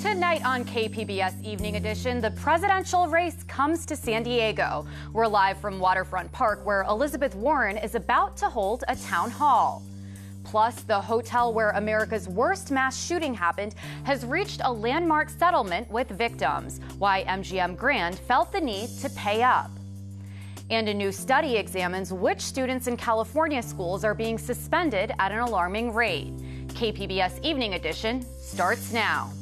Tonight on KPBS Evening Edition, the presidential race comes to San Diego. We're live from Waterfront Park, where Elizabeth Warren is about to hold a town hall. Plus, the hotel where America's worst mass shooting happened has reached a landmark settlement with victims. Why MGM Grand felt the need to pay up. And a new study examines which students in California schools are being suspended at an alarming rate. KPBS Evening Edition starts now.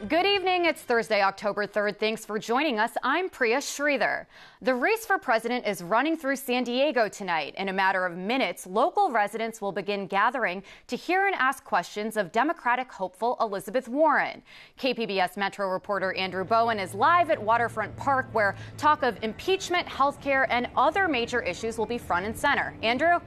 Good evening. It's Thursday, October 3rd. Thanks for joining us. I'm Priya Sridhar. The race for president is running through San Diego tonight. In a matter of minutes, local residents will begin gathering to hear and ask questions of Democratic hopeful Elizabeth Warren. KPBS Metro reporter Andrew Bowen is live at Waterfront Park, where talk of impeachment, health care, and other major issues will be front and center. Andrew?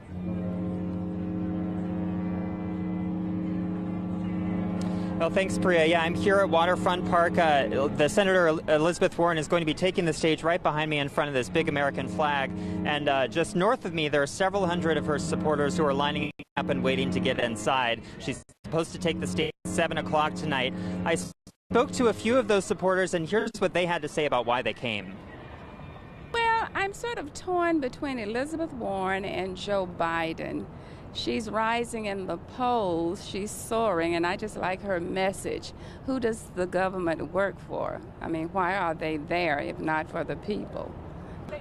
Well, thanks, Priya. Yeah, I'm here at Waterfront Park. The Senator Elizabeth Warren is going to be taking the stage right behind me in front of this big American flag. And just north of me, there are several hundred of her supporters who are lining up and waiting to get inside. She's supposed to take the stage at 7 o'clock tonight. I spoke to a few of those supporters, and here's what they had to say about why they came. Well, I'm sort of torn between Elizabeth Warren and Joe Biden. She's rising in the polls, she's soaring, and I just like her message. Who does the government work for? I mean, why are they there if not for the people?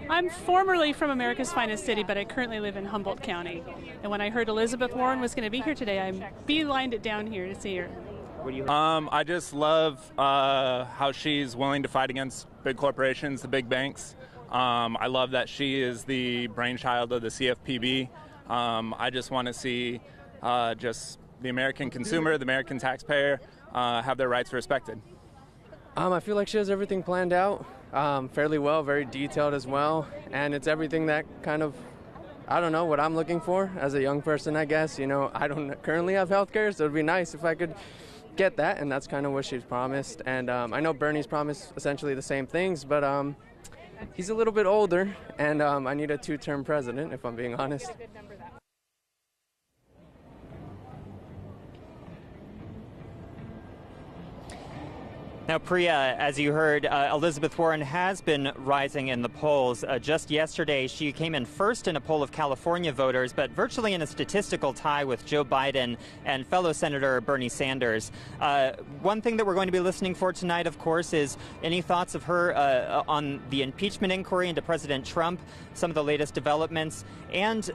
I'm formerly from America's finest city, but I currently live in Humboldt County. And when I heard Elizabeth Warren was going to be here today, I beelined it down here to see her. I just love how she's willing to fight against big corporations, the big banks. I love that she is the brainchild of the CFPB. I just want to see just the American consumer, the American taxpayer, have their rights respected. I feel like she has everything planned out fairly well, very detailed as well, and it's everything that kind of, I don't know, what I'm looking for as a young person, I guess. You know, I don't currently have health care, so it would be nice if I could get that, and that's kind of what she's promised. And I know Bernie's promised essentially the same things, but he's a little bit older, and I need a two-term president, if I'm being honest. Now, Priya, as you heard, Elizabeth Warren has been rising in the polls. Just yesterday, she came in first in a poll of California voters, but virtually in a statistical tie with Joe Biden and fellow Senator Bernie Sanders. One thing that we're going to be listening for tonight, of course, is any thoughts of her on the impeachment inquiry into President Trump, some of the latest developments. And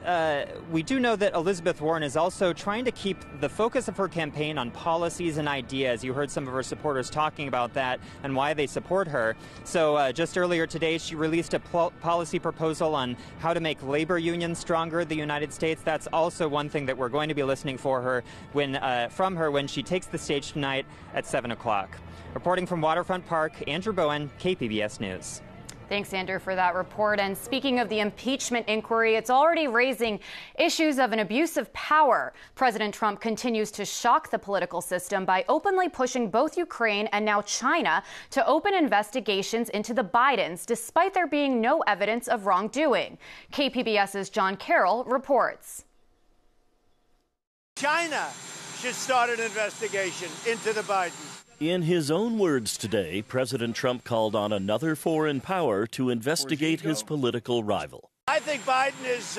we do know that Elizabeth Warren is also trying to keep the focus of her campaign on policies and ideas. You heard some of her supporters talking about that and why they support her. So just earlier today, she released a policy proposal on how to make labor unions stronger in the United States. That's also one thing that we're going to be listening for her from her when she takes the stage tonight at 7 o'clock. Reporting from Waterfront Park, Andrew Bowen, KPBS News. Thanks, Andrew, for that report. And speaking of the impeachment inquiry, it's already raising issues of an abuse of power. President Trump continues to shock the political system by openly pushing both Ukraine and now China to open investigations into the Bidens, despite there being no evidence of wrongdoing. KPBS's John Carroll reports. China should start an investigation into the Bidens. In his own words today, President Trump called on another foreign power to investigate his political rival. I think Biden is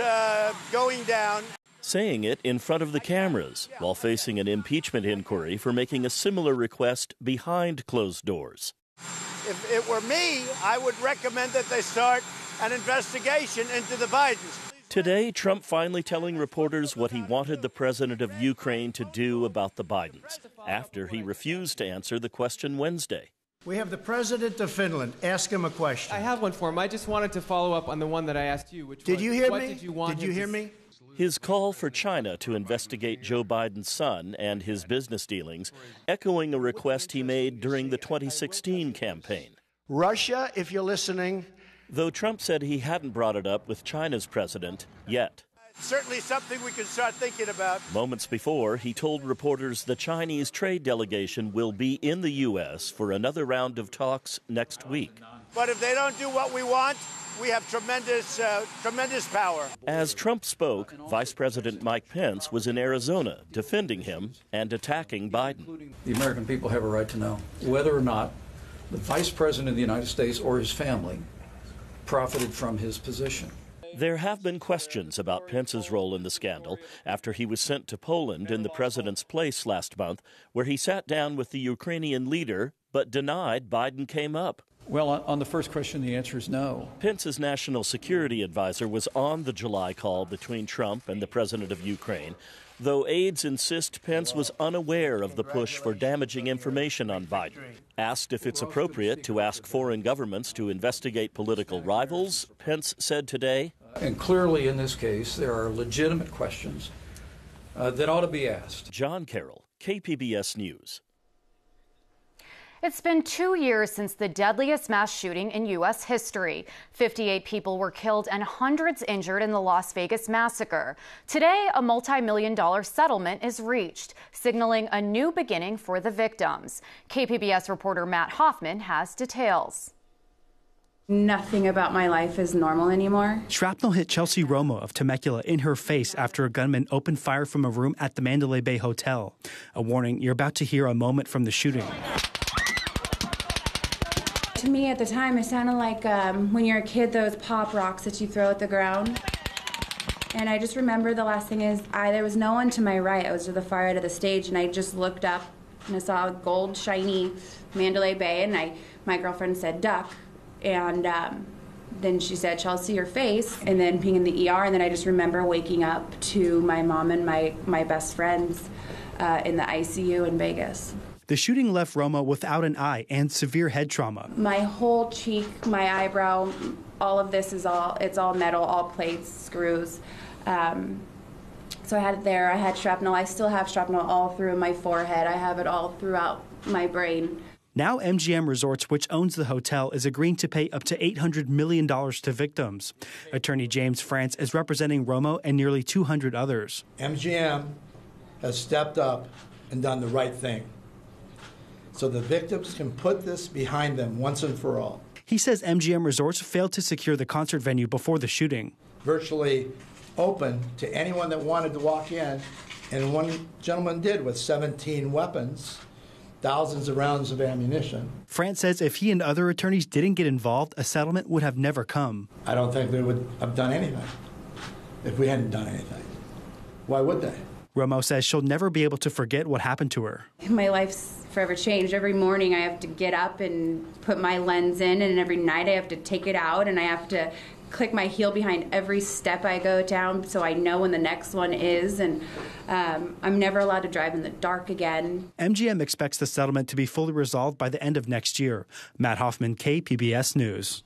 going down. Saying it in front of the cameras while facing an impeachment inquiry for making a similar request behind closed doors. If it were me, I would recommend that they start an investigation into the Bidens. Today, Trump finally telling reporters what he wanted the president of Ukraine to do about the Bidens, after he refused to answer the question Wednesday. We have the president of Finland. Ask him a question. I have one for him. I just wanted to follow up on the one that I asked you, which did was, you hear what me? did you want Did you hear me? His call for China to investigate Joe Biden's son and his business dealings, echoing a request he made during the 2016 campaign. Russia, if you're listening. Though Trump said he hadn't brought it up with China's president yet. Certainly something we can start thinking about. Moments before, he told reporters the Chinese trade delegation will be in the U.S. for another round of talks next week. But if they don't do what we want, we have tremendous power. As Trump spoke, Vice President Mike Pence was in Arizona defending him and attacking Biden. The American people have a right to know whether or not the Vice President of the United States or his family profited from his position. There have been questions about Pence's role in the scandal after he was sent to Poland in the president's place last month, where he sat down with the Ukrainian leader but denied Biden came up. Well, on the first question, the answer is no. Pence's national security advisor was on the July call between Trump and the president of Ukraine, though aides insist Pence was unaware of the push for damaging information on Biden. Asked if it's appropriate to ask foreign governments to investigate political rivals, Pence said today, and clearly in this case, there are legitimate questions that ought to be asked. John Carroll, KPBS News. It's been 2 years since the deadliest mass shooting in U.S. history. 58 people were killed and hundreds injured in the Las Vegas Massacre. Today, a multi-million-dollar settlement is reached, signaling a new beginning for the victims. KPBS reporter Matt Hoffman has details. Nothing about my life is normal anymore. Shrapnel hit Chelsea Romo of Temecula in her face after a gunman opened fire from a room at the Mandalay Bay Hotel. A warning, you're about to hear a moment from the shooting. To me at the time, it sounded like when you're a kid, those pop rocks that you throw at the ground. And I just remember the last thing is there was no one to my right. I was to the far end of the stage, and I just looked up and I saw a gold, shiny Mandalay Bay, and my girlfriend said, "Duck." And then she said, "Chelsea, your face," and then being in the ER. And then I just remember waking up to my mom and my best friends in the ICU in Vegas. The shooting left Romo without an eye and severe head trauma. My whole cheek, my eyebrow, all of this it's all metal, all plates, screws. So I had it there. I had shrapnel. I still have shrapnel all through my forehead. I have it all throughout my brain. Now MGM Resorts, which owns the hotel, is agreeing to pay up to $800 million to victims. Attorney James France is representing Romo and nearly 200 others. MGM has stepped up and done the right thing, so the victims can put this behind them once and for all. He says MGM Resorts failed to secure the concert venue before the shooting. Virtually open to anyone that wanted to walk in, and one gentleman did with 17 weapons. Thousands of rounds of ammunition. France says if he and other attorneys didn't get involved, a settlement would have never come. I don't think they would have done anything if we hadn't done anything. Why would they? Romo says she'll never be able to forget what happened to her. My life's forever changed. Every morning I have to get up and put my lens in, and every night I have to take it out, and I have to click my heel behind every step I go down so I know when the next one is, and I'm never allowed to drive in the dark again. MGM expects the settlement to be fully resolved by the end of next year. Matt Hoffman, KPBS News.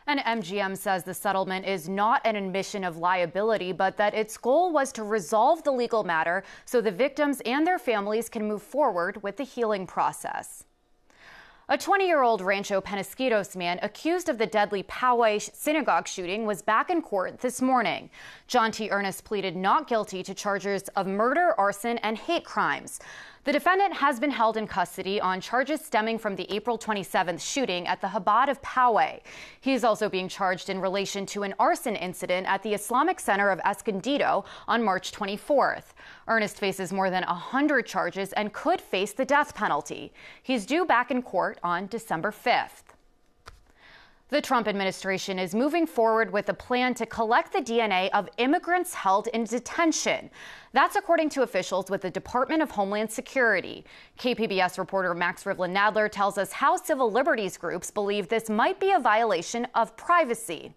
And MGM says the settlement is not an admission of liability, but that its goal was to resolve the legal matter so the victims and their families can move forward with the healing process. A 20-year-old Rancho Penasquitos man accused of the deadly Poway Synagogue shooting was back in court this morning. John T. Ernest pleaded not guilty to charges of murder, arson, and hate crimes. The defendant has been held in custody on charges stemming from the April 27th shooting at the Chabad of Poway. He is also being charged in relation to an arson incident at the Islamic Center of Escondido on March 24th. Ernest faces more than 100 charges and could face the death penalty. He's due back in court on December 5th. The Trump administration is moving forward with a plan to collect the DNA of immigrants held in detention. That's according to officials with the Department of Homeland Security. KPBS reporter Max Rivlin-Nadler tells us how civil liberties groups believe this might be a violation of privacy.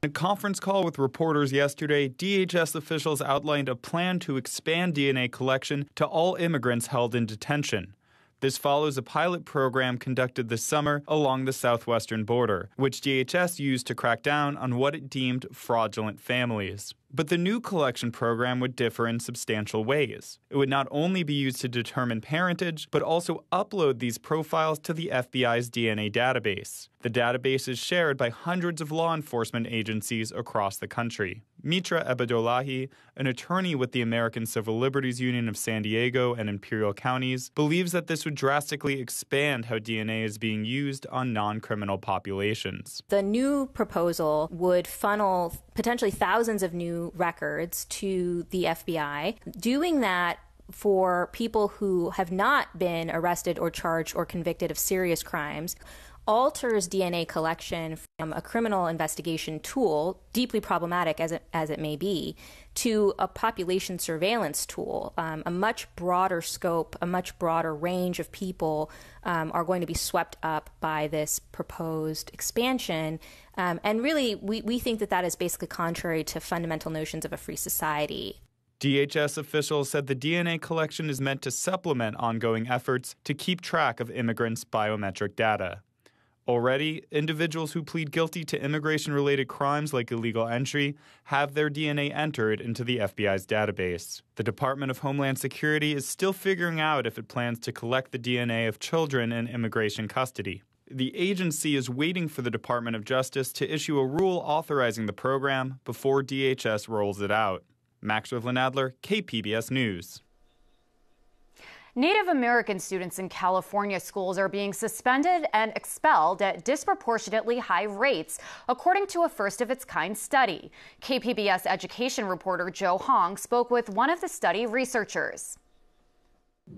In a conference call with reporters yesterday, DHS officials outlined a plan to expand DNA collection to all immigrants held in detention. This follows a pilot program conducted this summer along the southwestern border, which DHS used to crack down on what it deemed fraudulent families. But the new collection program would differ in substantial ways. It would not only be used to determine parentage, but also upload these profiles to the FBI's DNA database. The database is shared by hundreds of law enforcement agencies across the country. Mitra Ebedolahi, an attorney with the American Civil Liberties Union of San Diego and Imperial Counties, believes that this would drastically expand how DNA is being used on non-criminal populations. The new proposal would funnel potentially thousands of new records to the FBI. Doing that for people who have not been arrested or charged or convicted of serious crimes alters DNA collection from a criminal investigation tool, deeply problematic as it may be, to a population surveillance tool. A much broader scope, a much broader range of people are going to be swept up by this proposed expansion. And really, we think that is basically contrary to fundamental notions of a free society. DHS officials said the DNA collection is meant to supplement ongoing efforts to keep track of immigrants' biometric data. Already, individuals who plead guilty to immigration-related crimes like illegal entry have their DNA entered into the FBI's database. The Department of Homeland Security is still figuring out if it plans to collect the DNA of children in immigration custody. The agency is waiting for the Department of Justice to issue a rule authorizing the program before DHS rolls it out. Max Rivlin-Adler, KPBS News. Native American students in California schools are being suspended and expelled at disproportionately high rates, according to a first-of-its-kind study. KPBS education reporter Joe Hong spoke with one of the study researchers.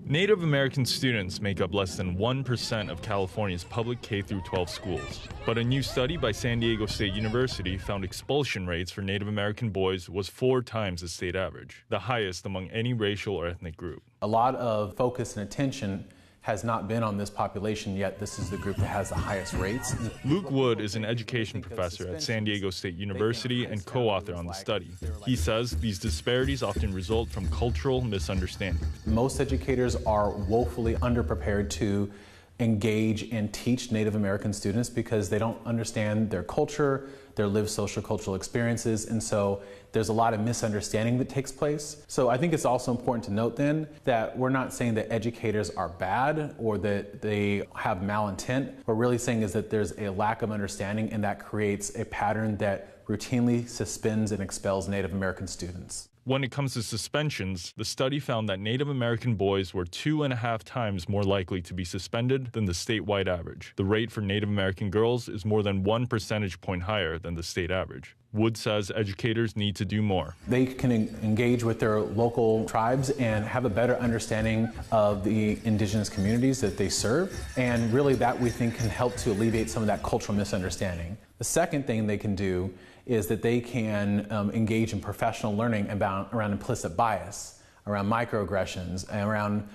Native American students make up less than 1% of California's public K-12 schools. But a new study by San Diego State University found expulsion rates for Native American boys was 4 times the state average, the highest among any racial or ethnic group. A lot of focus and attention has not been on this population, yet this is the group that has the highest rates. Luke Wood is an education professor at San Diego State University and co-author on the study. He says these disparities often result from cultural misunderstanding. Most educators are woefully underprepared to engage and teach Native American students because they don't understand their culture, their lived social cultural experiences, and so there's a lot of misunderstanding that takes place. So I think it's also important to note then that we're not saying that educators are bad or that they have malintent. What we're really saying is that there's a lack of understanding, and that creates a pattern that routinely suspends and expels Native American students. When it comes to suspensions, the study found that Native American boys were 2.5 times more likely to be suspended than the statewide average. The rate for Native American girls is more than 1 percentage point higher than the state average. Wood says educators need to do more. They can engage with their local tribes and have a better understanding of the indigenous communities that they serve, and really that we think can help to alleviate some of that cultural misunderstanding. The second thing they can do is that they can engage in professional learning around implicit bias, around microaggressions, and around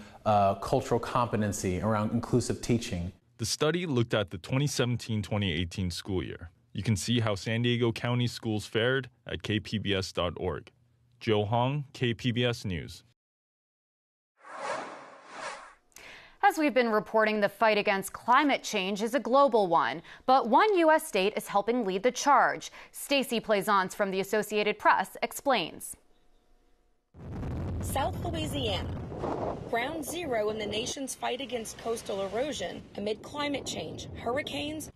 cultural competency, around inclusive teaching. The study looked at the 2017-2018 school year. You can see how San Diego County schools fared at kpbs.org. Joe Hong, KPBS News. As we've been reporting, the fight against climate change is a global one, but one U.S. state is helping lead the charge. Stacey Plaisance from the Associated Press explains. South Louisiana, ground zero in the nation's fight against coastal erosion amid climate change, hurricanes.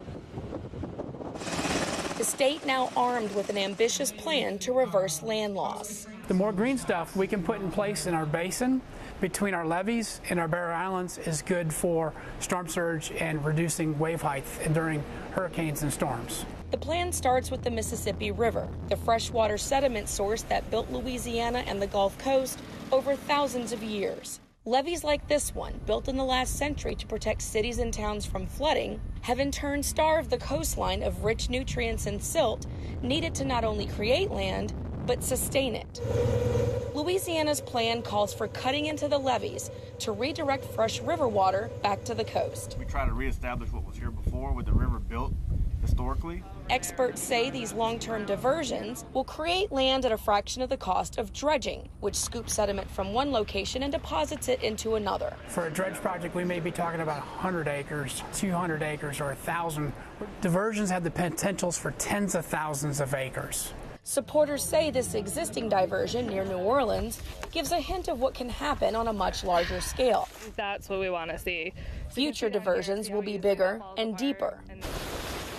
The state now armed with an ambitious plan to reverse land loss. The more green stuff we can put in place in our basin, between our levees and our barrier islands, is good for storm surge and reducing wave height during hurricanes and storms. The plan starts with the Mississippi River, the freshwater sediment source that built Louisiana and the Gulf Coast over thousands of years. Levees like this one, built in the last century to protect cities and towns from flooding, have in turn starved the coastline of rich nutrients and silt needed to not only create land, but sustain it. Louisiana's plan calls for cutting into the levees to redirect fresh river water back to the coast. We try to reestablish what was here before with the river built historically. Experts say these long-term diversions will create land at a fraction of the cost of dredging, which scoops sediment from one location and deposits it into another. For a dredge project, we may be talking about 100 acres, 200 acres, or 1,000. Diversions have the potentials for tens of thousands of acres. Supporters say this existing diversion near New Orleans gives a hint of what can happen on a much larger scale. That's what we want to see. Future diversions will be bigger and deeper.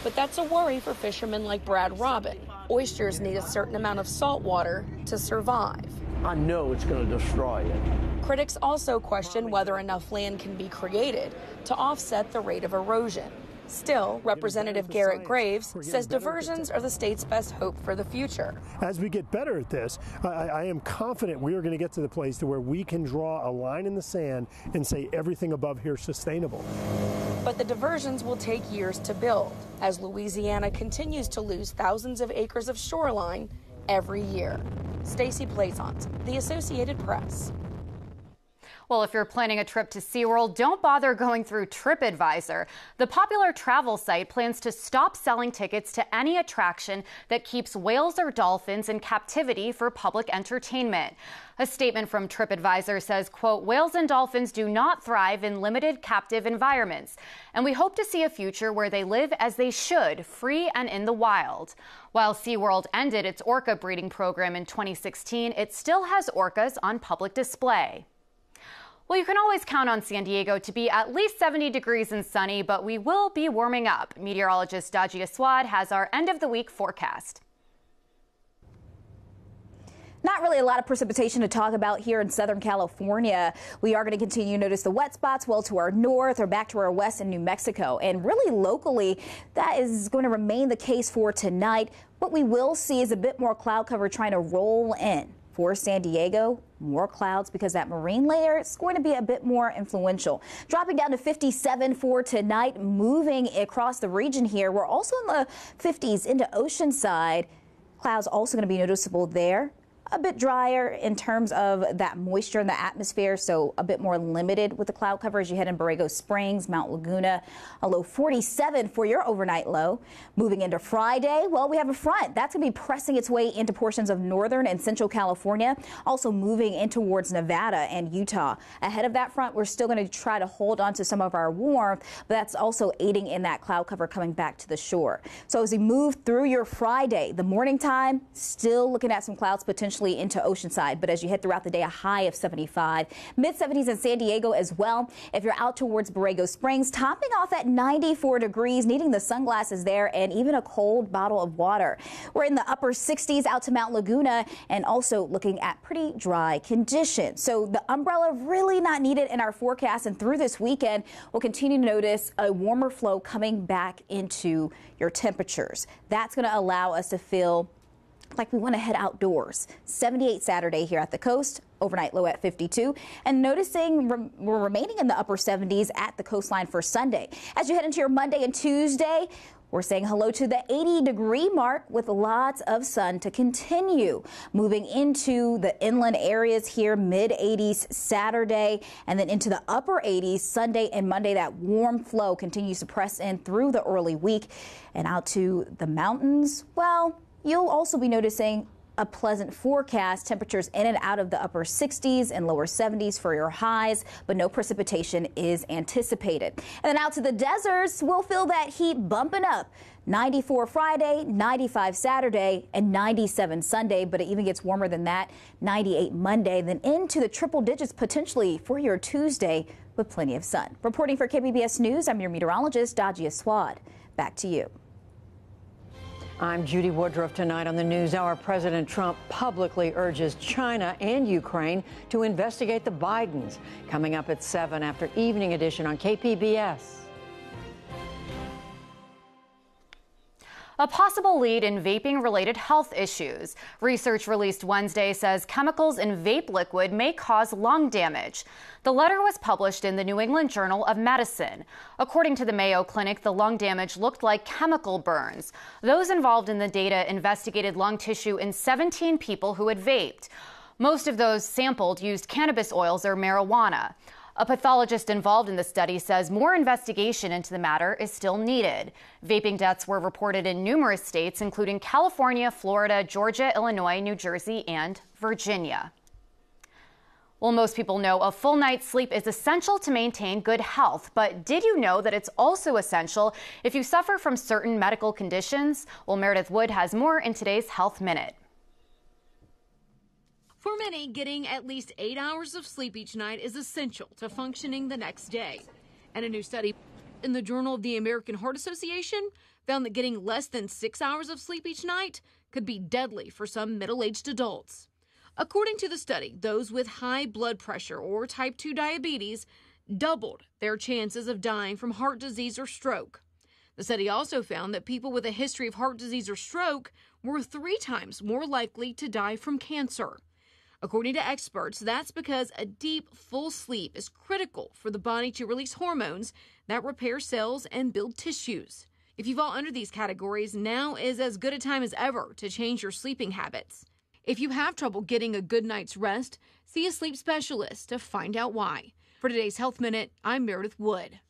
But that's a worry for fishermen like Brad Robin. Oysters need a certain amount of salt water to survive. I know it's going to destroy it. Critics also question whether enough land can be created to offset the rate of erosion. Still, Representative Garrett Graves says diversions are the state's best hope for the future. As we get better at this, I am confident we are going to get to the place to where we can draw a line in the sand and say everything above here is sustainable. But the diversions will take years to build, as Louisiana continues to lose thousands of acres of shoreline every year. Stacey Plaisance, The Associated Press. Well, if you're planning a trip to SeaWorld, don't bother going through TripAdvisor. The popular travel site plans to stop selling tickets to any attraction that keeps whales or dolphins in captivity for public entertainment. A statement from TripAdvisor says, quote, whales and dolphins do not thrive in limited captive environments, and we hope to see a future where they live as they should, free and in the wild. While SeaWorld ended its orca breeding program in 2016, it still has orcas on public display. Well, you can always count on San Diego to be at least 70 degrees and sunny, but we will be warming up. Meteorologist Dajia Swad has our end of the week forecast. Not really a lot of precipitation to talk about here in Southern California. We are going to continue to notice the wet spots well to our north or back to our west in New Mexico. And really locally, that is going to remain the case for tonight. What we will see is a bit more cloud cover trying to roll in. For San Diego, more clouds because that marine layer is going to be a bit more influential. Dropping down to 57 for tonight, moving across the region here. We're also in the 50s into Oceanside. Clouds also going to be noticeable there. A bit drier in terms of that moisture in the atmosphere, so a bit more limited with the cloud cover as you head in Borrego Springs, Mount Laguna. A low 47 for your overnight low. Moving into Friday, well, we have a front. That's going to be pressing its way into portions of northern and central California, also moving in towards Nevada and Utah. Ahead of that front, we're still going to try to hold on to some of our warmth, but that's also aiding in that cloud cover coming back to the shore. So as we move through your Friday, the morning time, still looking at some clouds potentially into Oceanside, but as you head throughout the day, a high of 75. Mid-70s in San Diego as well. If you're out towards Borrego Springs, topping off at 94 degrees, needing the sunglasses there and even a cold bottle of water. We're in the upper 60s out to Mount Laguna and also looking at pretty dry conditions. So the umbrella really not needed in our forecast, and through this weekend, we'll continue to notice a warmer flow coming back into your temperatures. That's going to allow us to feel like we want to head outdoors. 78 Saturday here at the coast, overnight low at 52, and noticing we're remaining in the upper 70s at the coastline for Sunday. As you head into your Monday and Tuesday, we're saying hello to the 80-degree mark with lots of sun to continue. Moving into the inland areas here, mid-80s Saturday, and then into the upper 80s Sunday and Monday. That warm flow continues to press in through the early week and out to the mountains. Well, you'll also be noticing a pleasant forecast, temperatures in and out of the upper 60s and lower 70s for your highs, but no precipitation is anticipated. And then out to the deserts, we'll feel that heat bumping up. 94 Friday, 95 Saturday, and 97 Sunday, but it even gets warmer than that. 98 Monday, then into the triple digits potentially for your Tuesday with plenty of sun. Reporting for KPBS News, I'm your meteorologist, Dajia Swad. Back to you. I'm Judy Woodruff. Tonight on the NewsHour, President Trump publicly urges China and Ukraine to investigate the Bidens. Coming up at 7 after Evening Edition on KPBS. A possible lead in vaping-related health issues. Research released Wednesday says chemicals in vape liquid may cause lung damage. The letter was published in the New England Journal of Medicine. According to the Mayo Clinic, the lung damage looked like chemical burns. Those involved in the data investigated lung tissue in 17 people who had vaped. Most of those sampled used cannabis oils or marijuana. A pathologist involved in the study says more investigation into the matter is still needed. Vaping deaths were reported in numerous states, including California, Florida, Georgia, Illinois, New Jersey, and Virginia. Well, most people know a full night's sleep is essential to maintain good health, but did you know that it's also essential if you suffer from certain medical conditions? Well, Meredith Wood has more in today's Health Minute. For many, getting at least 8 hours of sleep each night is essential to functioning the next day. And a new study in the Journal of the American Heart Association found that getting less than 6 hours of sleep each night could be deadly for some middle-aged adults. According to the study, those with high blood pressure or type 2 diabetes doubled their chances of dying from heart disease or stroke. The study also found that people with a history of heart disease or stroke were 3 times more likely to die from cancer. According to experts, that's because a deep, full sleep is critical for the body to release hormones that repair cells and build tissues. If you fall under these categories, now is as good a time as ever to change your sleeping habits. If you have trouble getting a good night's rest, see a sleep specialist to find out why. For today's Health Minute, I'm Meredith Wood.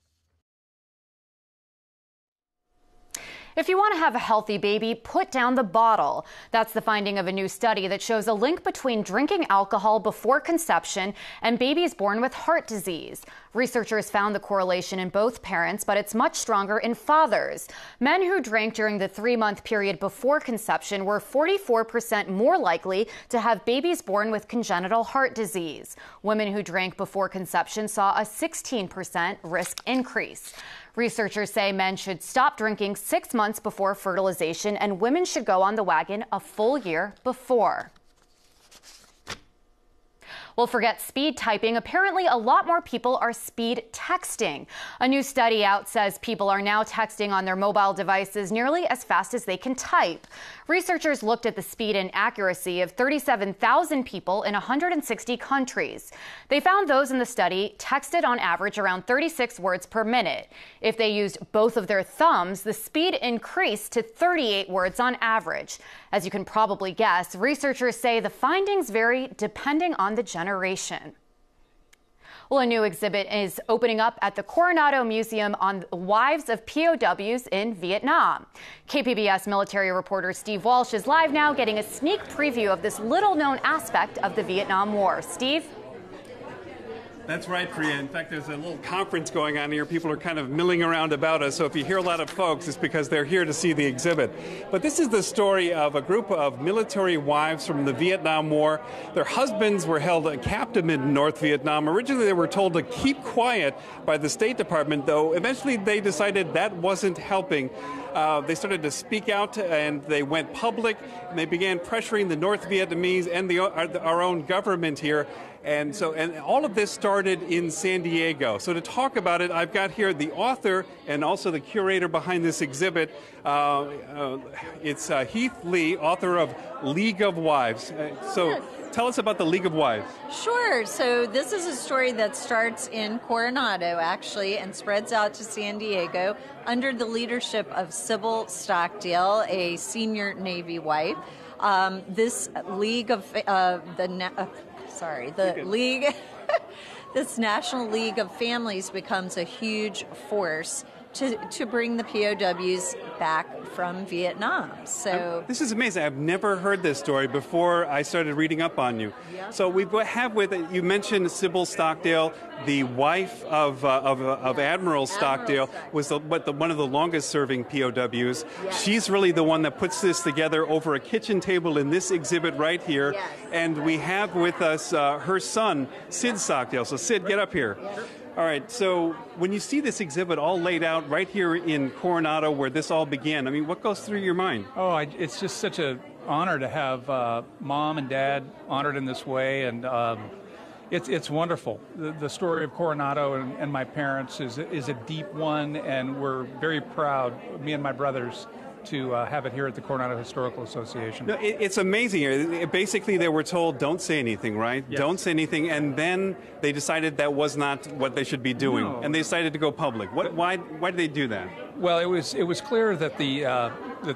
If you want to have a healthy baby, put down the bottle. That's the finding of a new study that shows a link between drinking alcohol before conception and babies born with heart disease. Researchers found the correlation in both parents, but it's much stronger in fathers. Men who drank during the 3-month period before conception were 44% more likely to have babies born with congenital heart disease. Women who drank before conception saw a 16% risk increase. Researchers say men should stop drinking 6 months before fertilization, and women should go on the wagon a full year before. Well, forget speed typing. Apparently, a lot more people are speed texting. A new study out says people are now texting on their mobile devices nearly as fast as they can type. Researchers looked at the speed and accuracy of 37,000 people in 160 countries. They found those in the study texted on average around 36 words per minute. If they used both of their thumbs, the speed increased to 38 words on average. As you can probably guess, researchers say the findings vary depending on the generation. Well, a new exhibit is opening up at the Coronado Museum on the wives of POWs in Vietnam. KPBS military reporter Steve Walsh is live now getting a sneak preview of this little-known aspect of the Vietnam War. Steve? That's right, Priya. In fact, there's a little conference going on here. People are kind of milling around about us, so if you hear a lot of folks, it's because they're here to see the exhibit. But this is the story of a group of military wives from the Vietnam War. Their husbands were held captive in North Vietnam. Originally, they were told to keep quiet by the State Department, though eventually they decided that wasn't helping. They started to speak out, and they went public, and they began pressuring the North Vietnamese and our own government here. And all of this started in San Diego. So to talk about it, I've got here the author and also the curator behind this exhibit. It's Heath Lee, author of League of Wives. Tell us about the League of Wives. Sure. So this is a story that starts in Coronado, actually, and spreads out to San Diego under the leadership of Sybil Stockdale, a senior Navy wife. This League of this National League of Families becomes a huge force to bring the POWs back from Vietnam. So this is amazing. I've never heard this story before I started reading up on you. Yeah. So we have with it, you mentioned Sybil Stockdale, the wife of Admiral Stockdale, was one of the longest serving POWs. Yes. She's really the one that puts this together over a kitchen table in this exhibit right here. Yes. And we have with us her son, Sid Stockdale. So Sid, get up here. Yes. All right, so when you see this exhibit all laid out right here in Coronado where this all began, I mean, what goes through your mind? Oh, it's just such an honor to have Mom and Dad honored in this way, and it's wonderful. The story of Coronado and my parents is a deep one, and we're very proud, me and my brothers, to have it here at the Coronado Historical Association. No, it's amazing. Basically, they were told, don't say anything, right? Yes. Don't say anything. And then they decided that was not what they should be doing. No. And they decided to go public. Why did they do that? Well, it was clear that the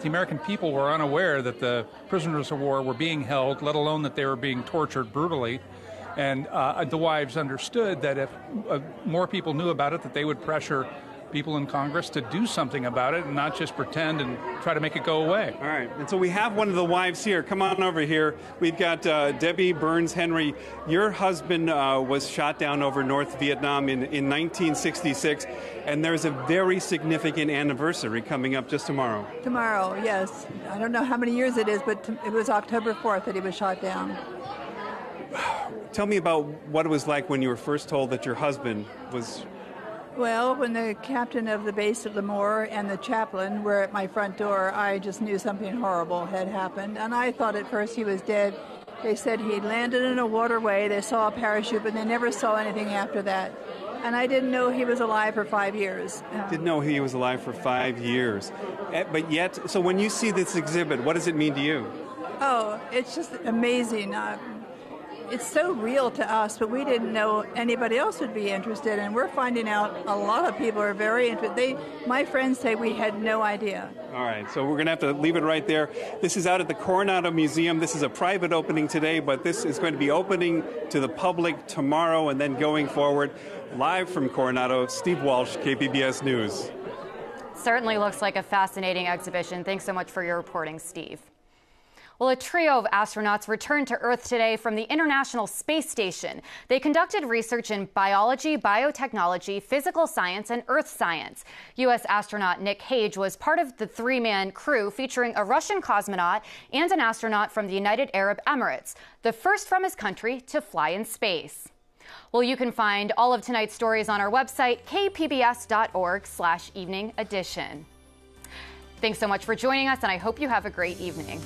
American people were unaware that the prisoners of war were being held, let alone that they were being tortured brutally. And the wives understood that if more people knew about it, that they would pressure people in Congress to do something about it and not just pretend and try to make it go away. All right. And so we have one of the wives here. Come on over here. We've got Debbie Burns Henry. Your husband was shot down over North Vietnam in 1966, and there's a very significant anniversary coming up just tomorrow. Tomorrow, yes. I don't know how many years it is, but it was October 4th that he was shot down. Tell me about what it was like when you were first told that your husband was... Well, when the captain of the base at Lemoore and the chaplain were at my front door, I just knew something horrible had happened. And I thought at first he was dead. They said he landed in a waterway, they saw a parachute, but they never saw anything after that. And I didn't know he was alive for 5 years. Didn't know he was alive for 5 years. But yet, so when you see this exhibit, what does it mean to you? Oh, it's just amazing. It's so real to us, but we didn't know anybody else would be interested, and we're finding out a lot of people are very interested. My friends say we had no idea. All right, so we're going to have to leave it right there. This is out at the Coronado Museum. This is a private opening today, but this is going to be opening to the public tomorrow and then going forward. Live from Coronado, Steve Walsh, KPBS News. Certainly looks like a fascinating exhibition. Thanks so much for your reporting, Steve. Well, a trio of astronauts returned to Earth today from the International Space Station. They conducted research in biology, biotechnology, physical science, and earth science. U.S. astronaut Nick Cage was part of the three-man crew featuring a Russian cosmonaut and an astronaut from the United Arab Emirates, the first from his country to fly in space. Well, you can find all of tonight's stories on our website, kpbs.org/evening edition. Thanks so much for joining us, and I hope you have a great evening.